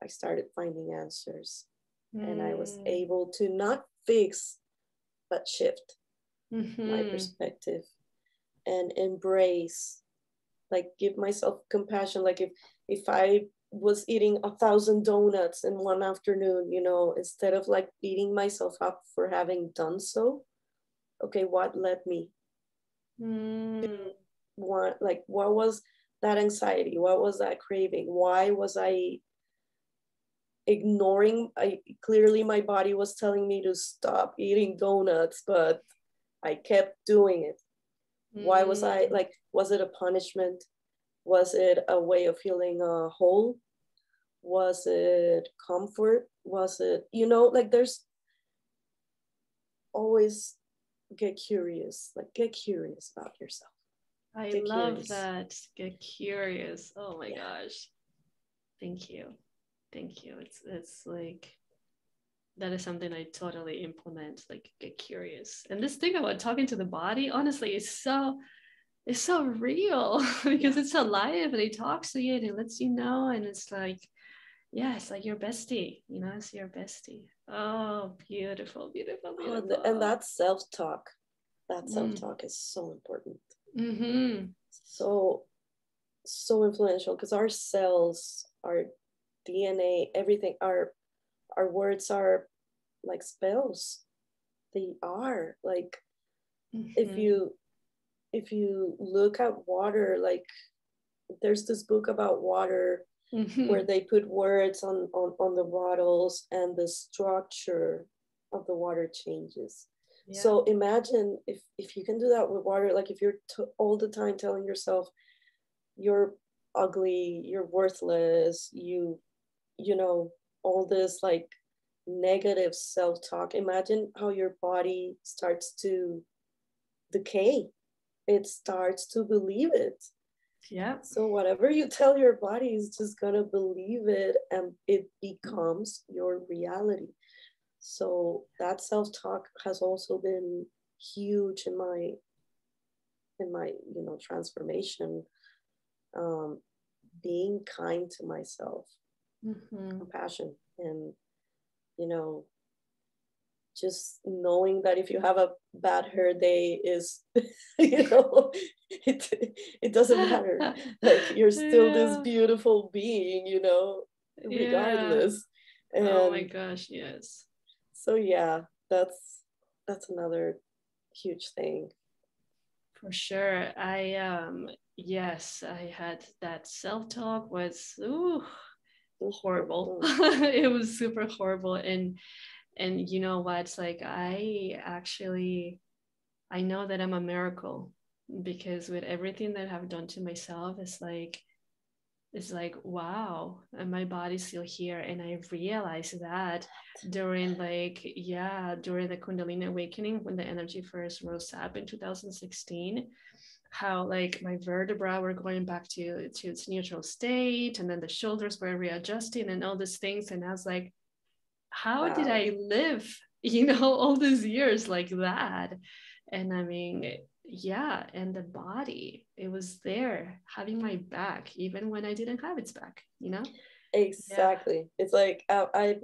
I started finding answers. And I was able to not fix, but shift my perspective and embrace, like give myself compassion. Like if I was eating 1,000 donuts in one afternoon, instead of like beating myself up for having done so, okay, what led me to what was that anxiety? What was that craving? Why was I ignoring. Clearly my body was telling me to stop eating donuts, but I kept doing it. Why was I like, was it a punishment? Was it a way of feeling whole? Was it comfort? Was it, you know, like there's always get curious about yourself. I love that. Get curious. Oh my gosh. Thank you. Thank you. It's like, that is something I totally implement, like get curious. And this thing about talking to the body, honestly, is so real because it's alive and it talks to you and it lets you know. And it's like, yeah, it's like your bestie, you know, it's your bestie. Oh, beautiful, beautiful, beautiful. Oh, and that self-talk is so important. So influential, because our cells, our DNA, everything, our words are like spells. They are like, if you look at water, like there's this book about water where they put words on the bottles and the structure of the water changes. Yeah. So imagine if you can do that with water, like if you're all the time telling yourself you're ugly, you're worthless, you know, all this like negative self-talk, imagine how your body starts to decay. It starts to believe it. Yeah. So whatever you tell your body is just gonna believe it, and it becomes your reality. So that self-talk has also been huge in my you know, transformation. Being kind to myself, compassion, and you know, just knowing that if you have a bad hair day is, you know, it doesn't matter. Like you're still this beautiful being, you know, regardless. And oh my gosh, yes. So yeah, that's another huge thing. For sure. Yes, I had that self-talk was horrible. It was super horrible. And you know what? It's like I know that I'm a miracle, because with everything that I've done to myself, it's like wow, and my body's still here. And I realized that during during the Kundalini awakening, when the energy first rose up in 2016, how like my vertebra were going back to its neutral state, and then the shoulders were readjusting and all these things. And I was like, how did I live, you know, all these years like that? And I mean, yeah, and the body, it was there having my back even when I didn't have its back, you know. Exactly. Yeah. It's like I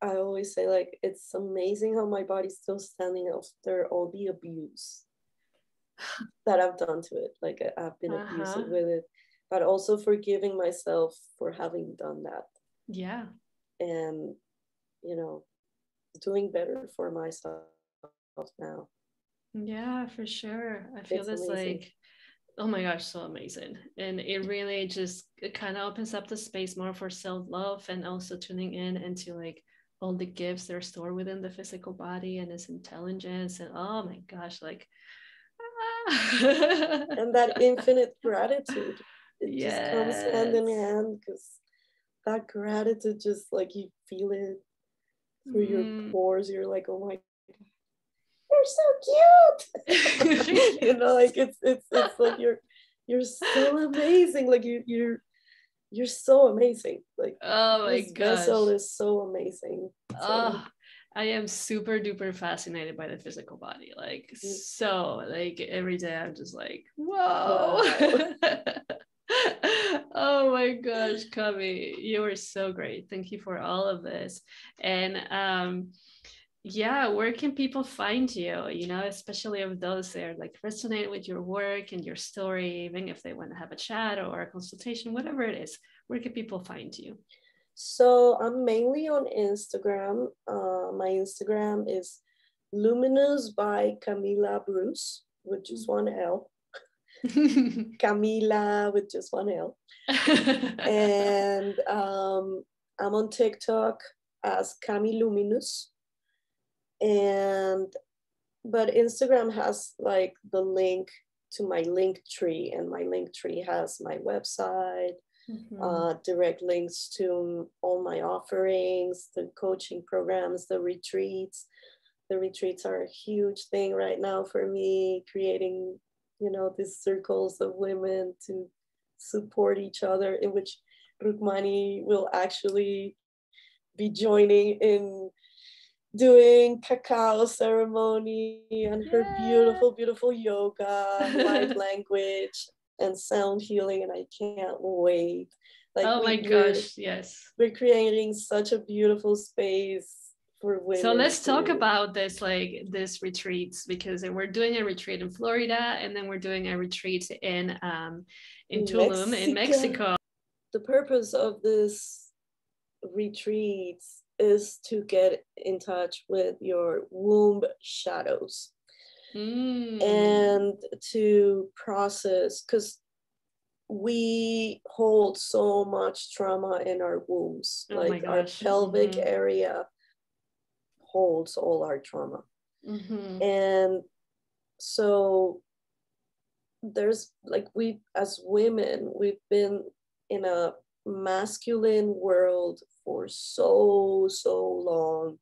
always say, like, it's amazing how my body's still standing after all the abuse that I've done to it. Like I've been abusive with it, but also forgiving myself for having done that. Yeah. And you know, doing better for myself now. Yeah, for sure. I feel this like, oh my gosh, so amazing. And it really just kind of opens up the space more for self-love, and also tuning in into like all the gifts that are stored within the physical body and its intelligence. And oh my gosh, like and that infinite gratitude, it just comes hand in hand, because that gratitude, just like you feel it through your pores. You're like, oh my, you're so cute. You know, like it's like you're so amazing. Like you're so amazing. Like, oh my gosh, vessel is so amazing. Oh, I am super duper fascinated by the physical body. Like, so like every day I'm just like, whoa. Wow. Oh my gosh, Cami, you were so great. Thank you for all of this. And yeah, where can people find you? You know, especially of those that are like resonate with your work and your story, even if they want to have a chat or a consultation, whatever it is, where can people find you? So I'm mainly on Instagram. My Instagram is Luminous by Camila Bruce, with just one L. Camila with just one L. And I'm on TikTok as Cami Luminous, and but Instagram has like the link to my link tree, and my link tree has my website, direct links to all my offerings, the coaching programs, the retreats. The retreats are a huge thing right now for me, creating, you know, these circles of women to support each other, in which Rukmani will actually be joining in doing cacao ceremony and her beautiful, beautiful yoga, light language, and sound healing. And I can't wait. Like, oh my gosh, yes. We're creating such a beautiful space for women. So let's talk about this, like this retreats, because we're doing a retreat in Florida, and then we're doing a retreat in Tulum, in Mexico. The purpose of this retreats is to get in touch with your womb shadows and to process, because we hold so much trauma in our wombs. Oh, like our pelvic area holds all our trauma. And so there's like, we as women, we've been in a masculine world for so long,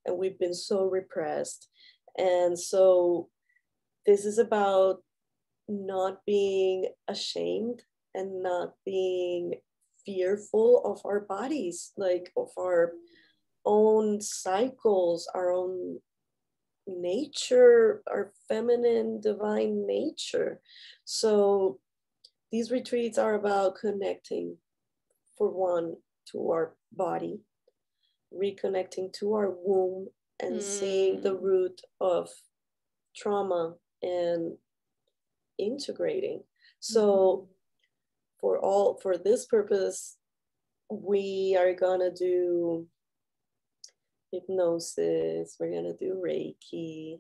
and we've been so repressed. And so this is about not being ashamed and not being fearful of our bodies, like of our own cycles, our own nature, our feminine divine nature. So these retreats are about connecting, for one, to our body, reconnecting to our womb, and seeing the root of trauma and integrating. So for this purpose, we are gonna do hypnosis, we're gonna do Reiki,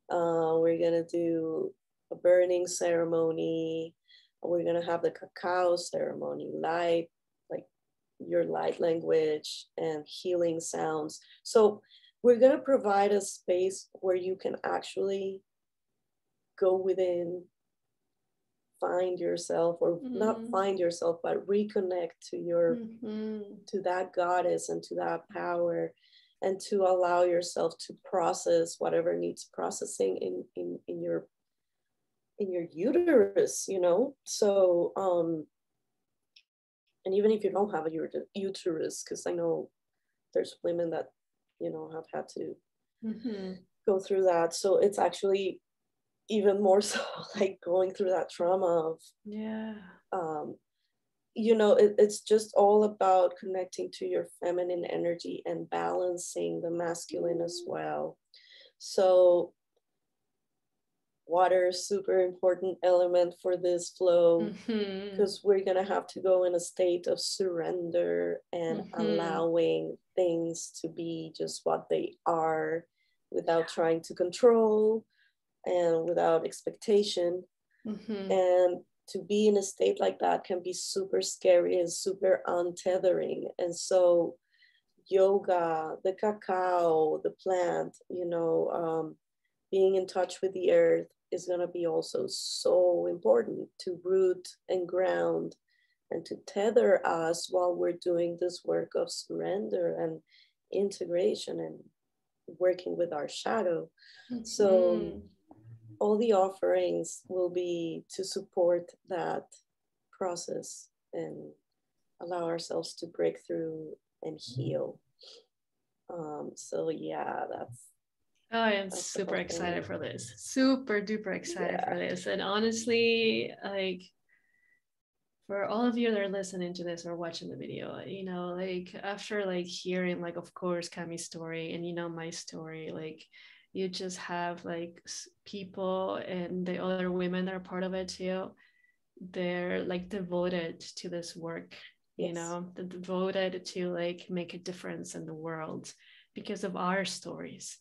we're gonna do a burning ceremony, we're gonna have the cacao ceremony, light, like your light language, and healing sounds. So we're gonna provide a space where you can actually go within, find yourself, or not find yourself, but reconnect to your to that goddess and to that power, and to allow yourself to process whatever needs processing in your uterus, you know. So and even if you don't have a uterus, because I know there's women that, you know, have had to go through that, so it's actually even more so like going through that trauma of you know, it's just all about connecting to your feminine energy and balancing the masculine as well. So water is super important element for this flow, because we're gonna have to go in a state of surrender and allowing things to be just what they are, without trying to control and without expectation. And to be in a state like that can be super scary and super untethering. And so yoga, the cacao, the plant, you know, being in touch with the earth is going to be also so important to root and ground and to tether us while we're doing this work of surrender and integration and working with our shadow. So all the offerings will be to support that process and allow ourselves to break through and heal. So yeah, I am super excited for this. Super duper excited for this. And honestly, like, for all of you that are listening to this or watching the video, you know, like after like hearing, like, of course, Cami's story and, you know, my story, like, you just have like people and the other women that are part of it too. They're like devoted to this work, you know, they're devoted to like make a difference in the world because of our stories.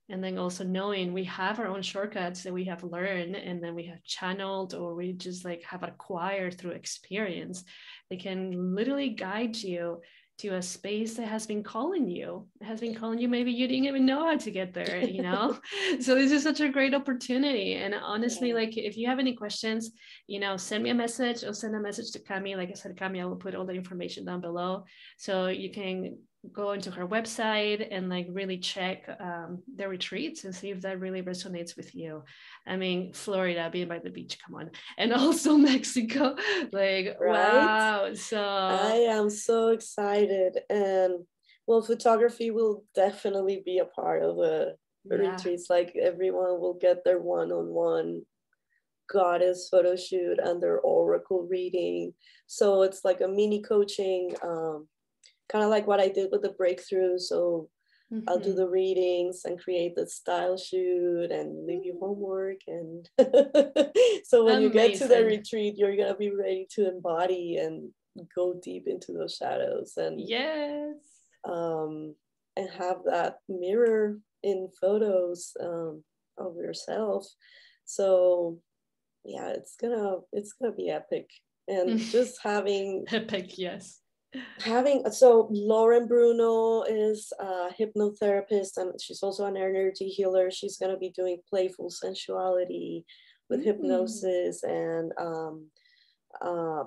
And then also knowing we have our own shortcuts that we have learned and then we have channeled, or we just like have acquired through experience. They can literally guide you to a space that has been calling you. It has been calling you. Maybe you didn't even know how to get there, you know? So this is such a great opportunity. And honestly, Yeah. like if you have any questions, you know, send me a message or send a message to Cami. Like I said, Cami, I will put all the information down below. So you can go into her website and like really check the retreats and see if that really resonates with you. I mean, Florida, being by the beach, come on. And also Mexico, like, Right? wow. So I am so excited. And well, photography will definitely be a part of the yeah. retreats. Like everyone will get their one-on-one goddess photo shoot and their oracle reading. So it's like a mini coaching, kind of like what I did with the breakthrough. So I'll do the readings and create the style shoot and leave you homework. And so when you get to the retreat, you're going to be ready to embody and go deep into those shadows and yes, and have that mirror in photos of yourself. So yeah, it's gonna be epic. And just having epic, yes. So Lauren Bruno is a hypnotherapist and she's also an energy healer. She's going to be doing playful sensuality with hypnosis and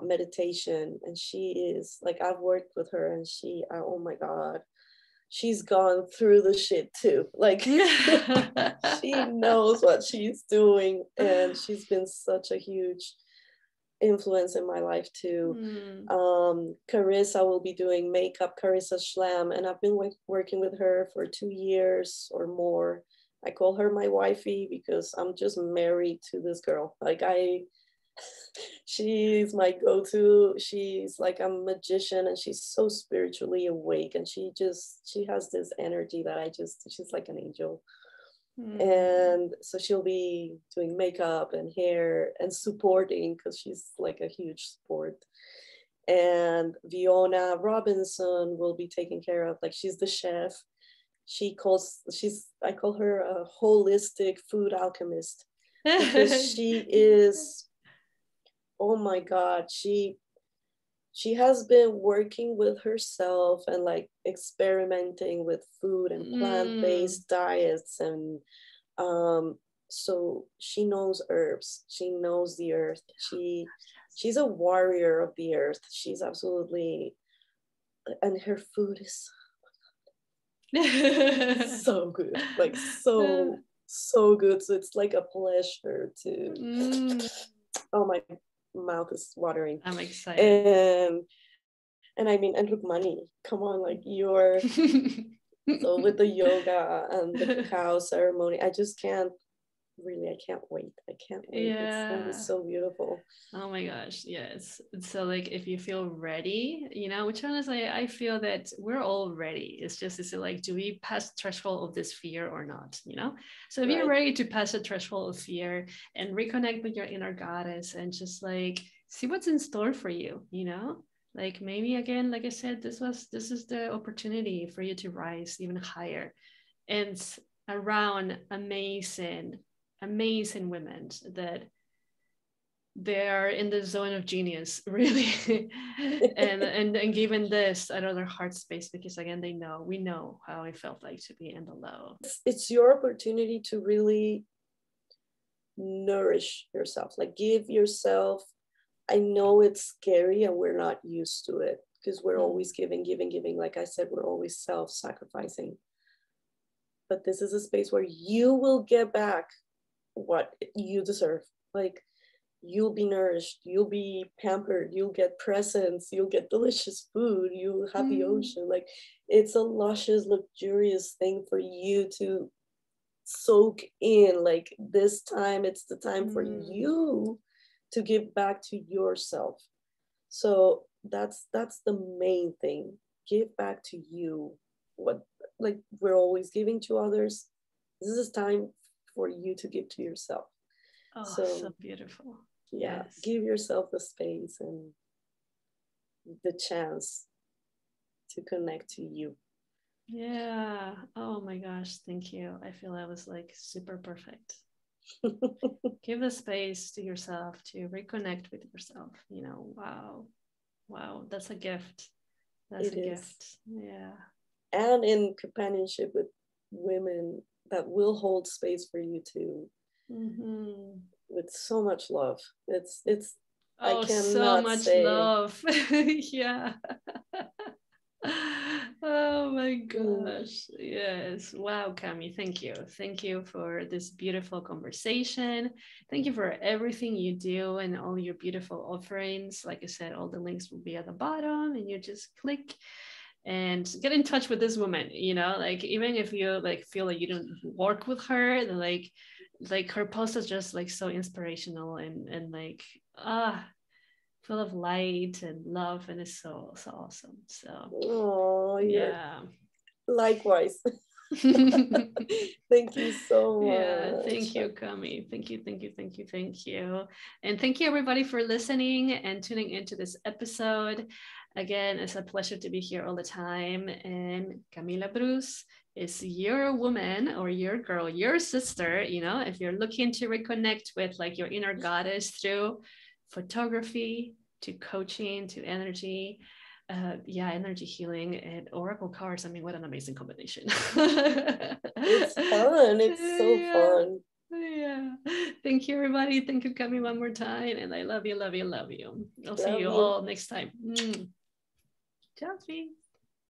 meditation. And she is like, I've worked with her and she, oh my God, she's gone through the shit too. Like she knows what she's doing and she's been such a huge influence in my life too. Carissa will be doing makeup, Carissa Schlam, and I've been working with her for 2 years or more. I call her my wifey because I'm just married to this girl. Like she's my go-to. She's like a magician and she's so spiritually awake and she has this energy that she's like an angel. And so she'll be doing makeup and hair and supporting because she's like a huge support. And Fiona Robinson will be taking care of, like, she's the chef. I call her a holistic food alchemist because she is, oh my God, she has been working with herself and like experimenting with food and plant-based diets. And so she knows herbs, she knows the earth, she's a warrior of the earth. She's absolutely, and her food is so good, like so good. So it's like a pleasure to oh, my mouth is watering. I'm excited. And I mean, and Rukmani, come on, like you're so with the yoga and the cacao ceremony, I can't wait. I can't wait. Yeah. It's gonna be so beautiful. Oh my gosh, yes. So like if you feel ready, you know, which honestly I feel that we're all ready. It's just, is it like, do we pass the threshold of this fear or not, you know? So if you're ready to pass the threshold of fear and reconnect with your inner goddess and just like see what's in store for you, you know? Like maybe again, like I said, this is the opportunity for you to rise even higher and around amazing women that they are in the zone of genius, really. and given this another heart space, because again, we know how it felt like to be in the low. It's your opportunity to really nourish yourself, like give yourself. I know it's scary and we're not used to it because we're always giving. Like I said, we're always self-sacrificing. But this is a space where you will get back what you deserve. Like you'll be nourished, you'll be pampered, you'll get presents, you'll get delicious food, you'll have the ocean. Like it's a luscious, luxurious thing for you to soak in. Like this time, it's the time for you to give back to yourself. So that's the main thing. Give back to you what, like, we're always giving to others. This is time for you to give to yourself. So beautiful. Yeah, yes. Give yourself the space and the chance to connect to you. Yeah. Oh my gosh, thank you. I feel that was like super perfect. Give the space to yourself to reconnect with yourself. You know, wow, that's a gift. That's a It is. gift. Yeah. And in companionship with women that will hold space for you too, with so much love. It's I Oh, so cannot much say. love. Yeah. Oh my Mm. gosh. Yes. Wow, Cami. Thank you. Thank you for this beautiful conversation. Thank you for everything you do and all your beautiful offerings. Like I said, all the links will be at the bottom and you just click and get in touch with this woman, you know, like even if you like feel like you don't work with her, like her post is just like so inspirational and like full of light and love, and it's so awesome. So Oh, you're yeah. likewise. Thank you so Yeah, much. thank you, Kami. Thank you. And thank you, everybody, for listening and tuning into this episode. Again, it's a pleasure to be here all the time. And Camila Bruce is your woman or your girl, your sister. You know, if you're looking to reconnect with like your inner goddess through photography to coaching to energy, energy healing and oracle cards. I mean, what an amazing combination. It's fun. It's so Yeah. fun. Yeah. Thank you, everybody. Thank you, Cami, one more time. And I love you, love you, love you. I'll see Love you you. all next time. Ciao, sweet.